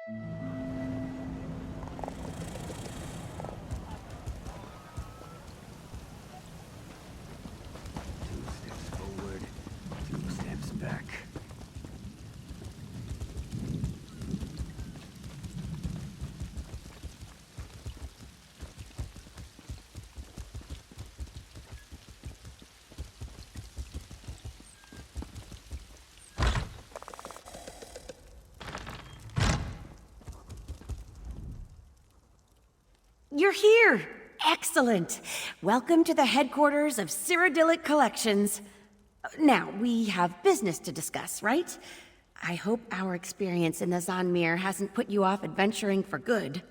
Steps forward, 2 steps back. You're here! Excellent! Welcome to the headquarters of Cyrodiilic Collections. Now, we have business to discuss, right? I hope our experience in the Murkmire hasn't put you off adventuring for good.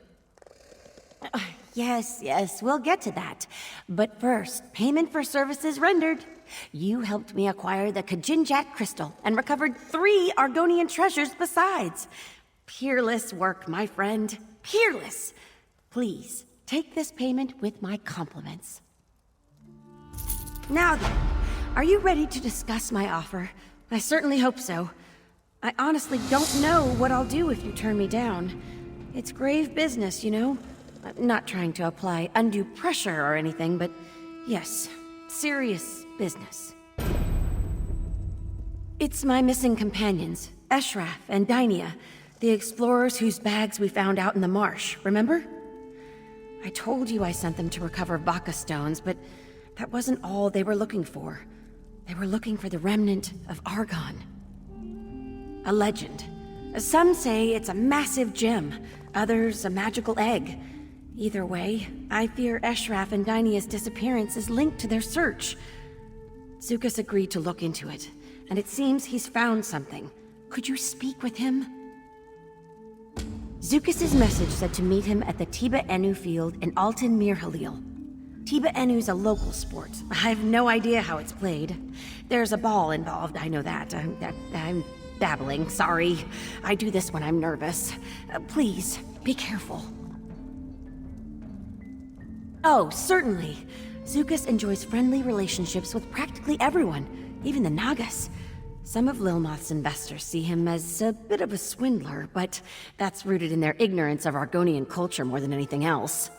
Yes, we'll get to that. But first, payment for services rendered. You helped me acquire the Kajinjat crystal and recovered 3 Argonian treasures besides. Peerless work, my friend. Peerless! Please, take this payment with my compliments. Now then, are you ready to discuss my offer? I certainly hope so. I honestly don't know what I'll do if you turn me down. It's grave business, you know? I'm not trying to apply undue pressure or anything, but yes, serious business. It's my missing companions, Eshraf and Dainia, the explorers whose bags we found out in the marsh, remember? I told you I sent them to recover Baka stones, but that wasn't all they were looking for. They were looking for the remnant of Argon. A legend. Some say it's a massive gem, others a magical egg. Either way, I fear Eshraf and Dainia's disappearance is linked to their search. Zukas agreed to look into it, and it seems he's found something. Could you speak with him? Zukas' message said to meet him at the Tiba Enu field in Altan Mir Halil. Tiba Enu's a local sport. I have no idea how it's played. There's a ball involved, I know that. I'm babbling, sorry. I do this when I'm nervous. Please, be careful. Oh, certainly. Zukas enjoys friendly relationships with practically everyone, even the Nagas. Some of Lilmoth's investors see him as a bit of a swindler, but that's rooted in their ignorance of Argonian culture more than anything else.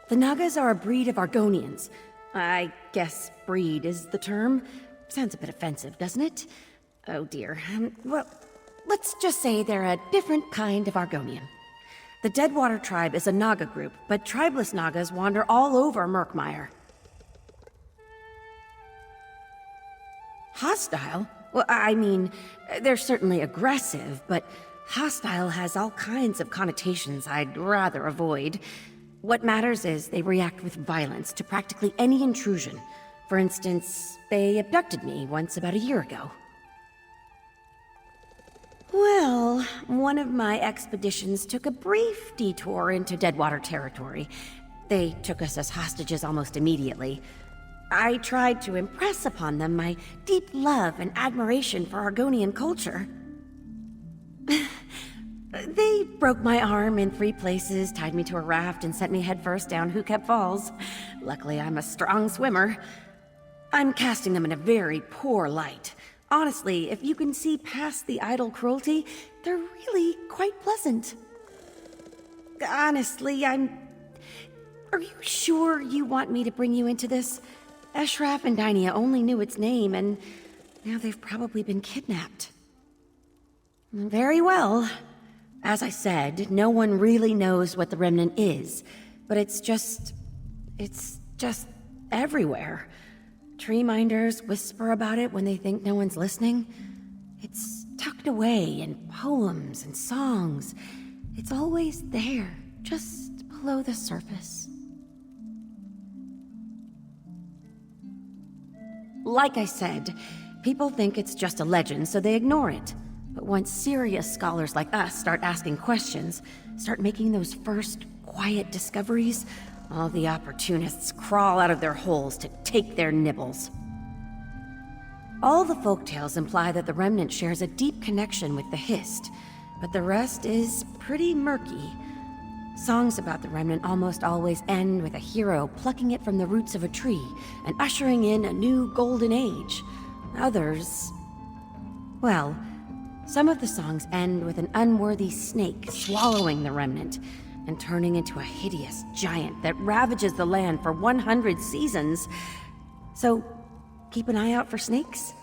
The Nagas are a breed of Argonians. I guess breed is the term. Sounds a bit offensive, doesn't it? Oh dear. Well, let's just say they're a different kind of Argonian. The Deadwater tribe is a Naga group, but tribeless Nagas wander all over Murkmire. Hostile? Well, I mean, they're certainly aggressive, but hostile has all kinds of connotations I'd rather avoid. What matters is they react with violence to practically any intrusion. For instance, they abducted me once about a year ago. Well, one of my expeditions took a brief detour into Deadwater territory. They took us as hostages almost immediately. I tried to impress upon them my deep love and admiration for Argonian culture. They broke my arm in 3 places, tied me to a raft, and sent me headfirst down Who-Kept Falls. Luckily, I'm a strong swimmer. I'm casting them in a very poor light. Honestly, if you can see past the idle cruelty, they're really quite pleasant. Honestly, Are you sure you want me to bring you into this? Eshraf and Dainia only knew its name, and now they've probably been kidnapped. Very well. As I said, no one really knows what the Remnant is, but it's just everywhere. Tree minders whisper about it when they think no one's listening. It's tucked away in poems and songs. It's always there, just below the surface. Like I said, people think it's just a legend, so they ignore it. But once serious scholars like us start asking questions, start making those first quiet discoveries, all the opportunists crawl out of their holes to take their nibbles. All the folktales imply that the Remnant shares a deep connection with the Hist, but the rest is pretty murky. Songs about the Remnant almost always end with a hero plucking it from the roots of a tree and ushering in a new golden age. Others... well, Some of the songs end with an unworthy snake swallowing the remnant and turning into a hideous giant that ravages the land for 100 seasons. So, keep an eye out for snakes.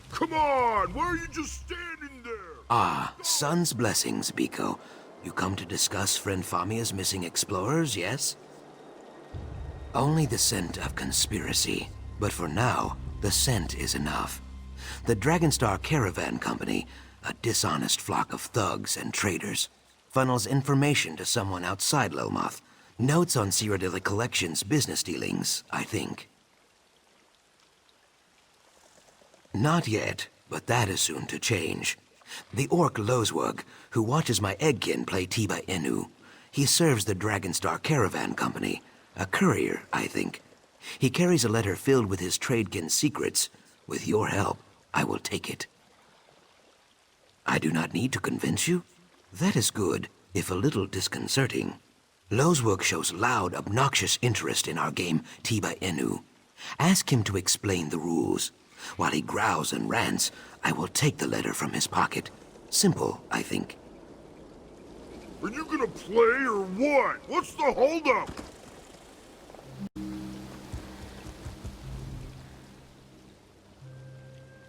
Come on! Why are you just standing there? Ah, sun's blessings, Biko. You come to discuss friend Famia's missing explorers, yes? Only the scent of conspiracy. But for now, the scent is enough. The Dragonstar Caravan Company, a dishonest flock of thugs and traitors, funnels information to someone outside Lilmoth. Notes on Cyrodiilic Collection's business dealings, I think. Not yet, but that is soon to change. The orc Lozwug, who watches my eggkin play Tiba Inu, he serves the Dragonstar Caravan Company, a courier, I think. He carries a letter filled with his tradekin's secrets. With your help, I will take it. I do not need to convince you. That is good, if a little disconcerting. Lozwug shows loud, obnoxious interest in our game, Tiba Inu. Ask him to explain the rules. While he growls and rants, I will take the letter from his pocket. Simple, I think. Are you gonna play or what? What's the holdup?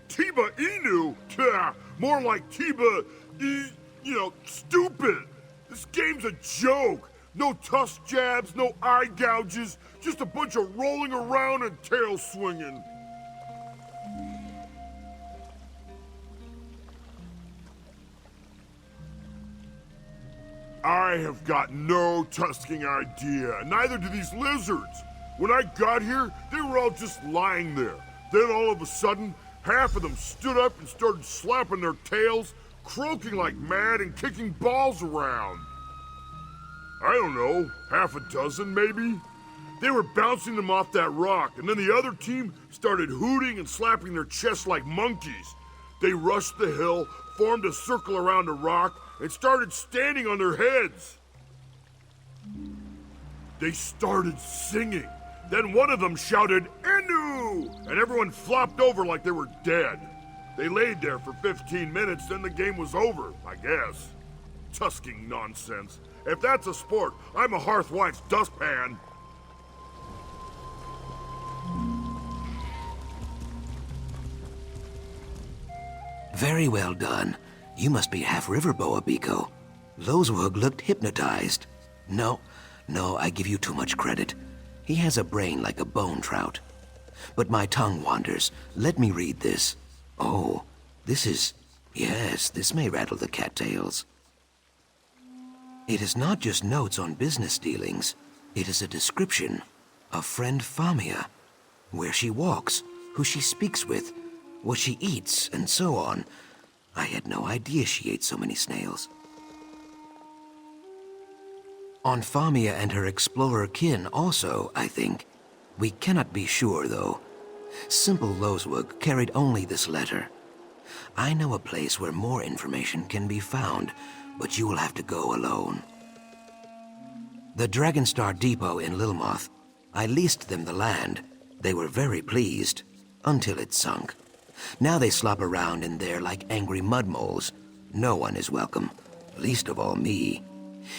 Tiba Inu? Tah, more like stupid. This game's a joke. No tusk jabs, no eye gouges, just a bunch of rolling around and tail swinging. I have got no tusking idea, neither do these lizards. When I got here, they were all just lying there. Then all of a sudden, half of them stood up and started slapping their tails, croaking like mad and kicking balls around. I don't know, half a dozen maybe? They were bouncing them off that rock, and then the other team started hooting and slapping their chests like monkeys. They rushed the hill, formed a circle around a rock, and started standing on their heads. They started singing. Then one of them shouted, "Inu!" and everyone flopped over like they were dead. They laid there for 15 minutes, then the game was over, I guess. Tusking nonsense. If that's a sport, I'm a hearthwife's dustpan. Very well done. You must be half Riverboa, Biko. Lozwug looked hypnotized. No, I give you too much credit. He has a brain like a bone trout. But my tongue wanders. Let me read this. Oh, yes, this may rattle the cattails. It is not just notes on business dealings. It is a description of friend Famia. Where she walks, who she speaks with, what she eats, and so on. I had no idea she ate so many snails. On Famia and her explorer kin also, I think. We cannot be sure, though. Simple Losewug carried only this letter. I know a place where more information can be found, but you will have to go alone. The Dragonstar Depot in Lilmoth. I leased them the land. They were very pleased, until it sunk. Now they slop around in there like angry mudmoles. No one is welcome, least of all me.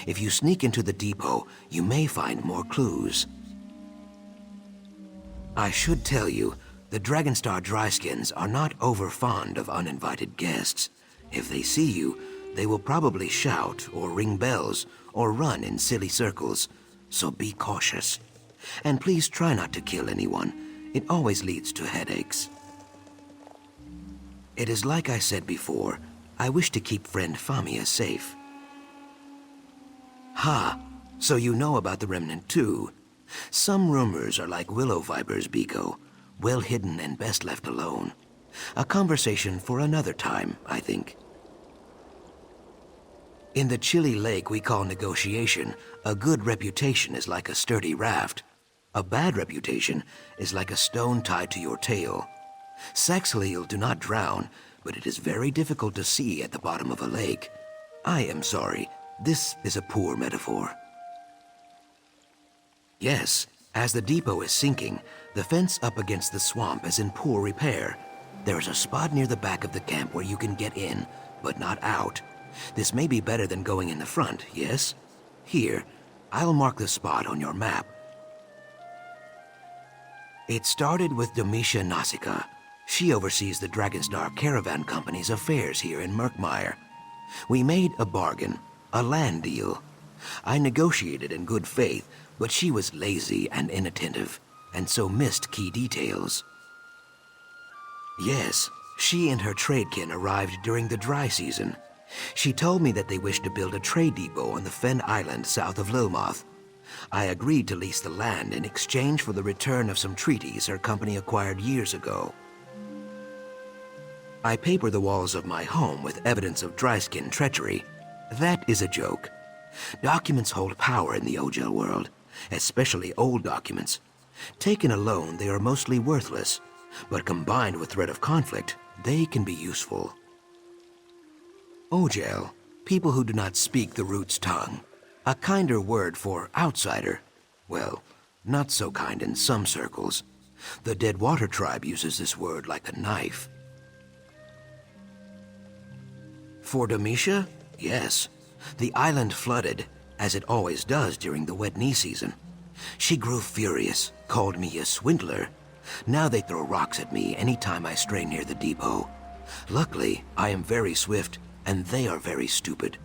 If you sneak into the depot, you may find more clues. I should tell you, the Dragonstar Dryskins are not over fond of uninvited guests. If they see you, they will probably shout or ring bells or run in silly circles, so be cautious. And please try not to kill anyone. It always leads to headaches. It is like I said before, I wish to keep friend Famia safe. Ha! So you know about the Remnant too. Some rumors are like willow vipers, Biko. Well hidden and best left alone. A conversation for another time, I think. In the chilly lake we call negotiation, a good reputation is like a sturdy raft. A bad reputation is like a stone tied to your tail. Saxhleel do not drown, but it is very difficult to see at the bottom of a lake. I am sorry, this is a poor metaphor. Yes, as the depot is sinking, the fence up against the swamp is in poor repair. There is a spot near the back of the camp where you can get in, but not out. This may be better than going in the front, yes? Here, I'll mark the spot on your map. It started with Domitia Nausicaa. She oversees the Dragonstar Caravan Company's affairs here in Murkmire. We made a bargain, a land deal. I negotiated in good faith, but she was lazy and inattentive, and so missed key details. Yes, she and her tradekin arrived during the dry season. She told me that they wished to build a trade depot on the Fen Island south of Lilmoth. I agreed to lease the land in exchange for the return of some treaties her company acquired years ago. I paper the walls of my home with evidence of Dryskin treachery. That is a joke. Documents hold power in the Ojel world, especially old documents. Taken alone, they are mostly worthless, but combined with threat of conflict, they can be useful. Ojel, people who do not speak the root's tongue. A kinder word for outsider. Well, not so kind in some circles. The Deadwater tribe uses this word like a knife. For Domitia? Yes. The island flooded, as it always does during the wet knee season. She grew furious, called me a swindler. Now they throw rocks at me any time I stray near the depot. Luckily, I am very swift, and they are very stupid.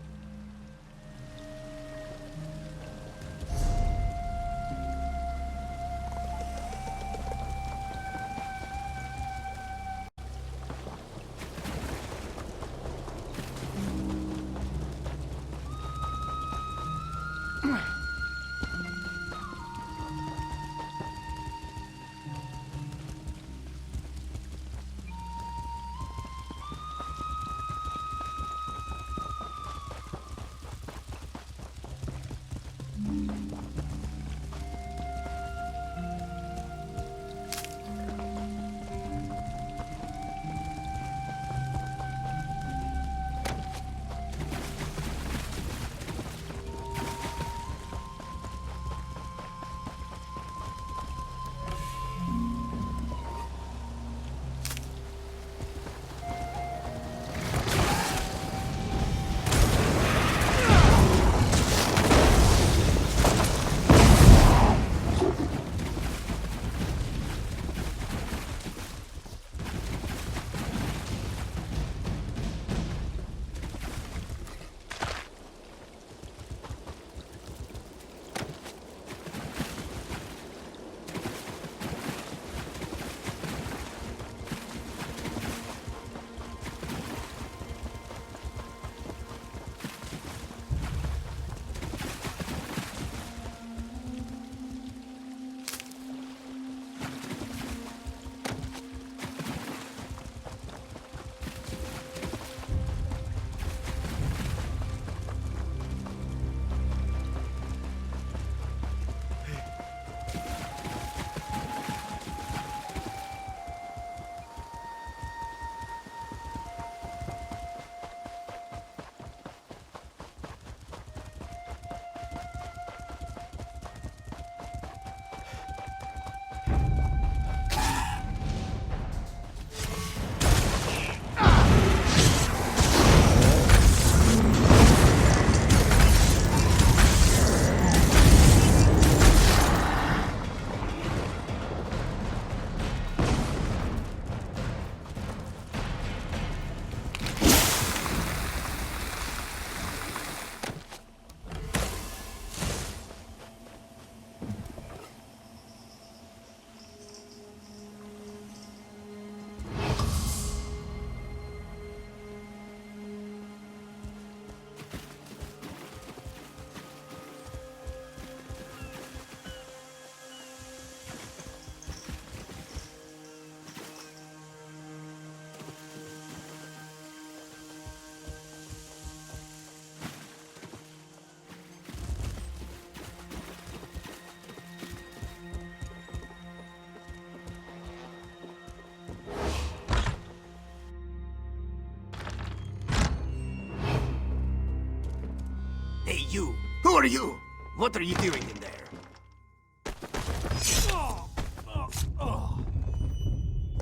are you? What are you doing in there?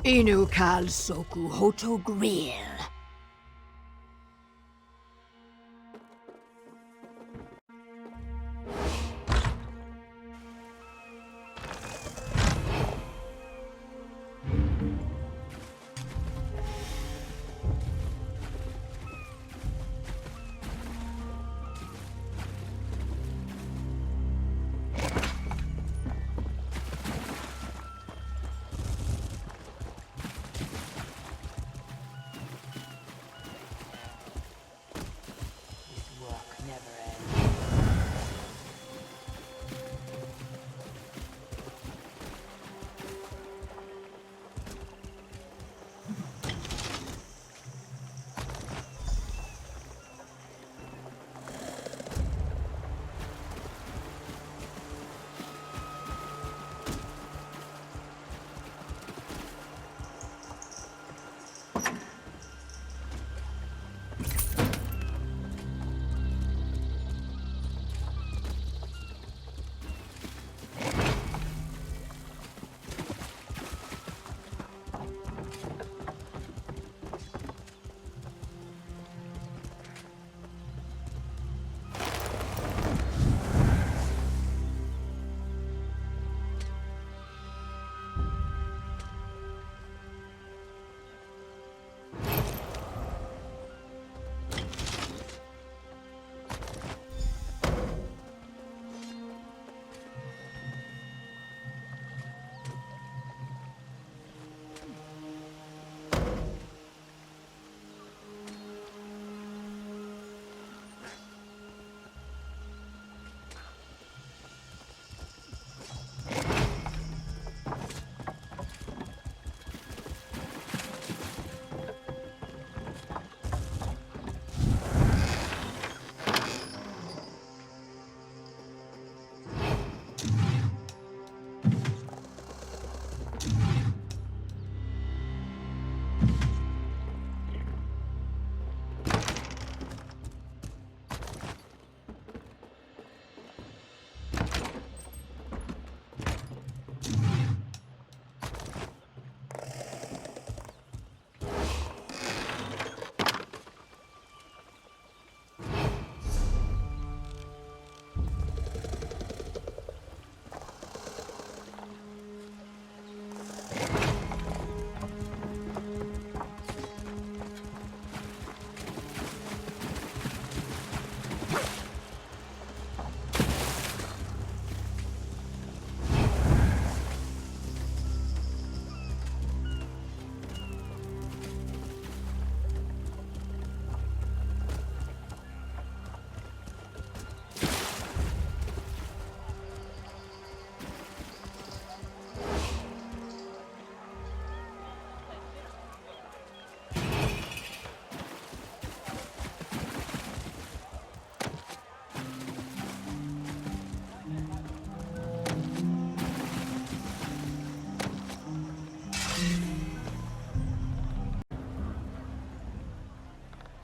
Inu kal soku hoto grill.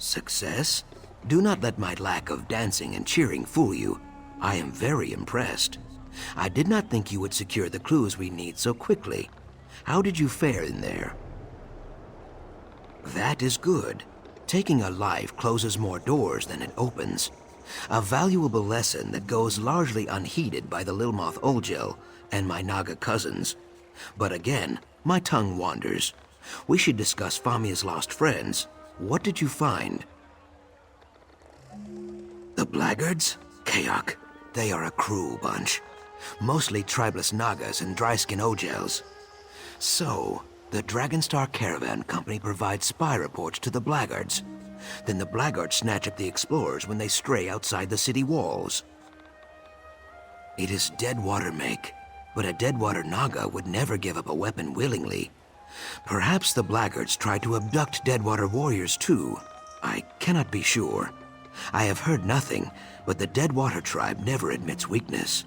Success? Do not let my lack of dancing and cheering fool you. I am very impressed. I did not think you would secure the clues we need so quickly. How did you fare in there? That is good. Taking a life closes more doors than it opens. A valuable lesson that goes largely unheeded by the Lilmoth Olgel and my Naga cousins. But again, my tongue wanders. We should discuss Famia's lost friends. What did you find? The Blackguards? Kayak. They are a cruel bunch. Mostly tribeless Nagas and dry-skin Ogels. So, the Dragonstar Caravan Company provides spy reports to the Blackguards. Then the Blackguards snatch up the explorers when they stray outside the city walls. It is Deadwater make, but a Deadwater Naga would never give up a weapon willingly. Perhaps the Blackguards tried to abduct Deadwater warriors too. I cannot be sure. I have heard nothing, but the Deadwater tribe never admits weakness.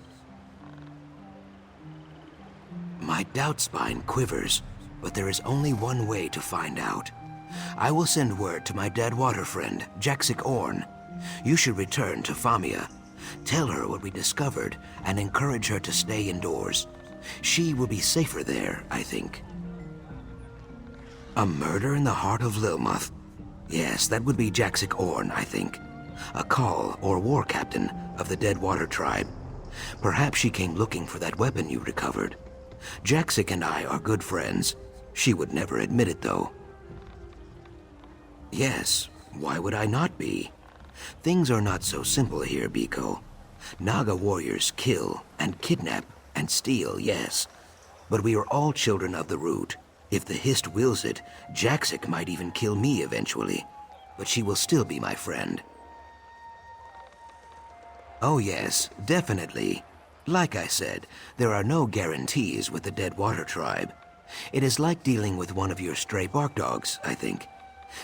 My doubt spine quivers, but there is only one way to find out. I will send word to my Deadwater friend, Jaxic Orn. You should return to Famia. Tell her what we discovered and encourage her to stay indoors. She will be safer there, I think. A murder in the heart of Lilmoth? Yes, that would be Jaxic Orn, I think. A Khal or war captain of the Deadwater tribe. Perhaps she came looking for that weapon you recovered. Jaxic and I are good friends. She would never admit it, though. Yes, why would I not be? Things are not so simple here, Biko. Naga warriors kill and kidnap and steal, yes. But we are all children of the root. If the Hist wills it, Jaxic might even kill me eventually. But she will still be my friend. Oh yes, definitely. Like I said, there are no guarantees with the Deadwater tribe. It is like dealing with one of your stray bark dogs, I think.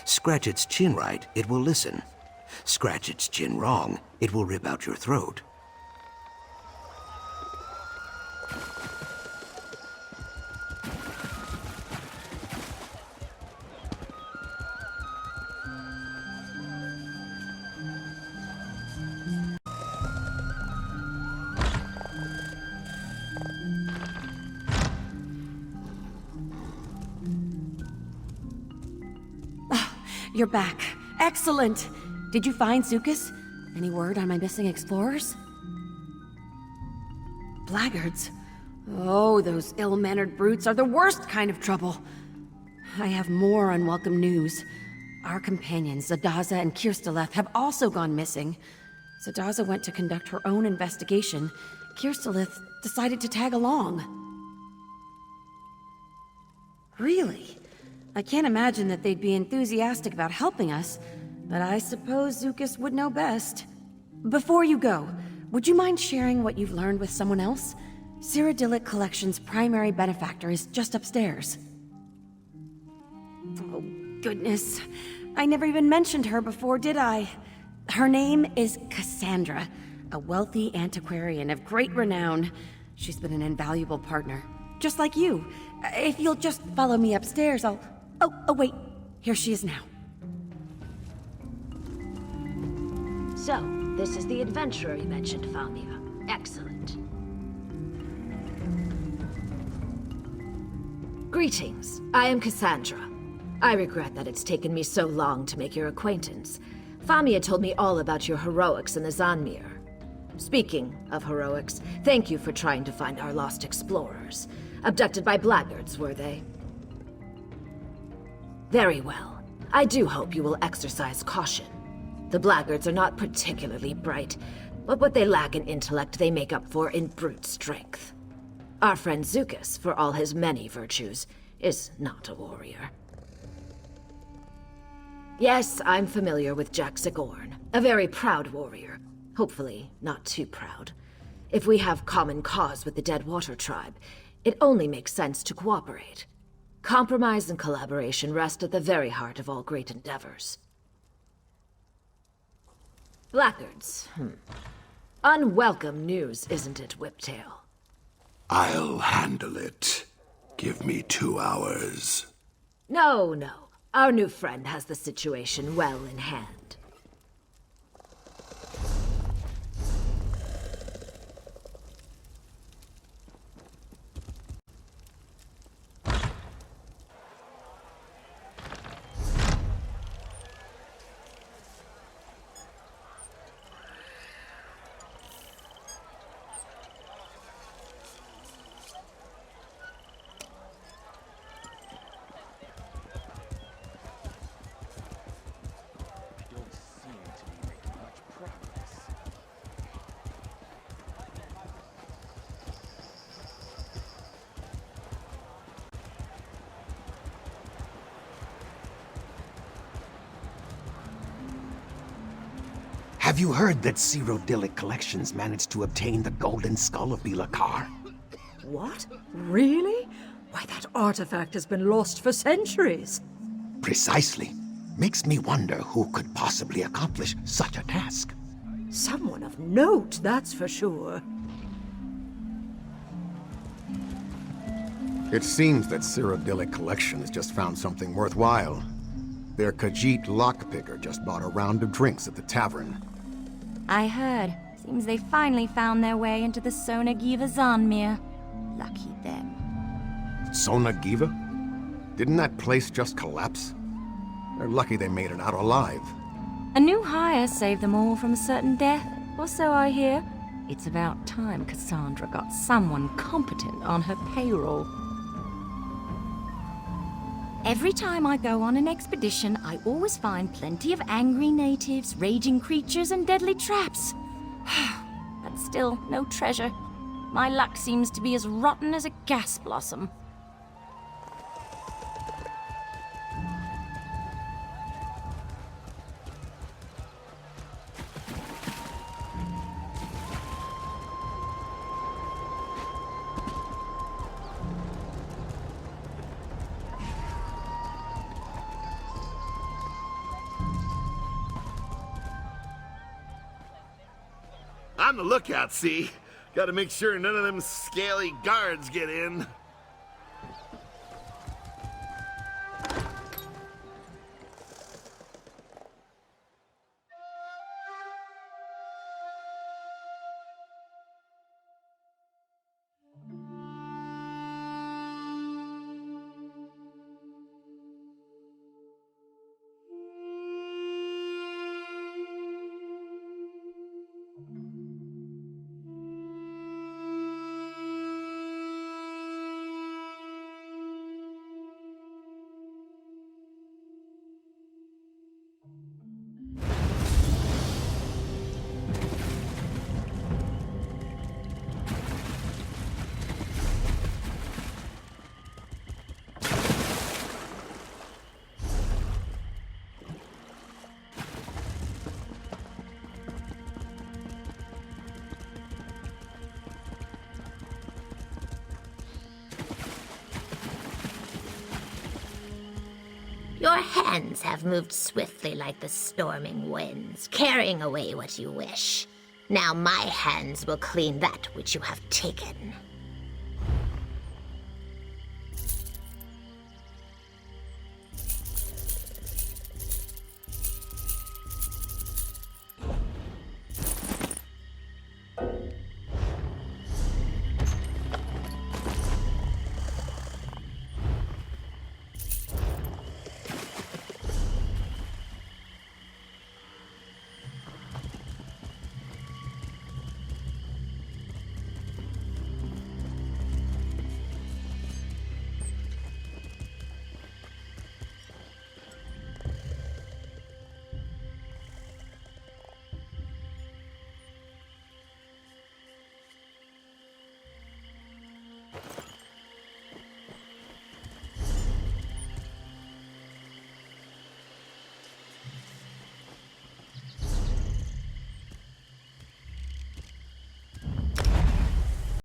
Scratch its chin right, it will listen. Scratch its chin wrong, it will rip out your throat. You're back. Excellent! Did you find Zukas? Any word on my missing explorers? Blackguards? Oh, those ill-mannered brutes are the worst kind of trouble. I have more unwelcome news. Our companions, Zadaza and Kirsteleth, have also gone missing. Zadaza went to conduct her own investigation. Kirsteleth decided to tag along. Really? I can't imagine that they'd be enthusiastic about helping us, but I suppose Zukas would know best. Before you go, would you mind sharing what you've learned with someone else? Cyrodiilic Collection's primary benefactor is just upstairs. Oh, goodness. I never even mentioned her before, did I? Her name is Cassandra, a wealthy antiquarian of great renown. She's been an invaluable partner, just like you. If you'll just follow me upstairs, I'll... Oh, wait. Here she is now. So, this is the adventurer you mentioned, Falmia. Excellent. Greetings. I am Cassandra. I regret that it's taken me so long to make your acquaintance. Famia told me all about your heroics in the Zanmir. Speaking of heroics, thank you for trying to find our lost explorers. Abducted by blackguards, were they? Very well. I do hope you will exercise caution. The blackguards are not particularly bright, but what they lack in intellect they make up for in brute strength. Our friend Zukas, for all his many virtues, is not a warrior. Yes, I'm familiar with Jaxic Orn, a very proud warrior. Hopefully, not too proud. If we have common cause with the Deadwater tribe, it only makes sense to cooperate. Compromise and collaboration rest at the very heart of all great endeavors. Blackguards, Unwelcome news, isn't it, Whiptail? I'll handle it. Give me 2 hours. No. Our new friend has the situation well in hand. Have you heard that Cyrodiilic Collections managed to obtain the golden skull of Bilakar? What? Really? Why, that artifact has been lost for centuries. Precisely. Makes me wonder who could possibly accomplish such a task. Someone of note, that's for sure. It seems that Cyrodiilic Collections just found something worthwhile. Their Khajiit lockpicker just bought a round of drinks at the tavern. I heard. Seems they finally found their way into the Sonagiva Zanmir. Lucky them. Sonagiva? Didn't that place just collapse? They're lucky they made it out alive. A new hire saved them all from a certain death, or so I hear. It's about time Cassandra got someone competent on her payroll. Every time I go on an expedition, I always find plenty of angry natives, raging creatures, and deadly traps. But still, no treasure. My luck seems to be as rotten as a gas blossom. On the lookout, see? Gotta make sure none of them scaly guards get in. Your hands have moved swiftly like the storming winds, carrying away what you wish. Now my hands will clean that which you have taken.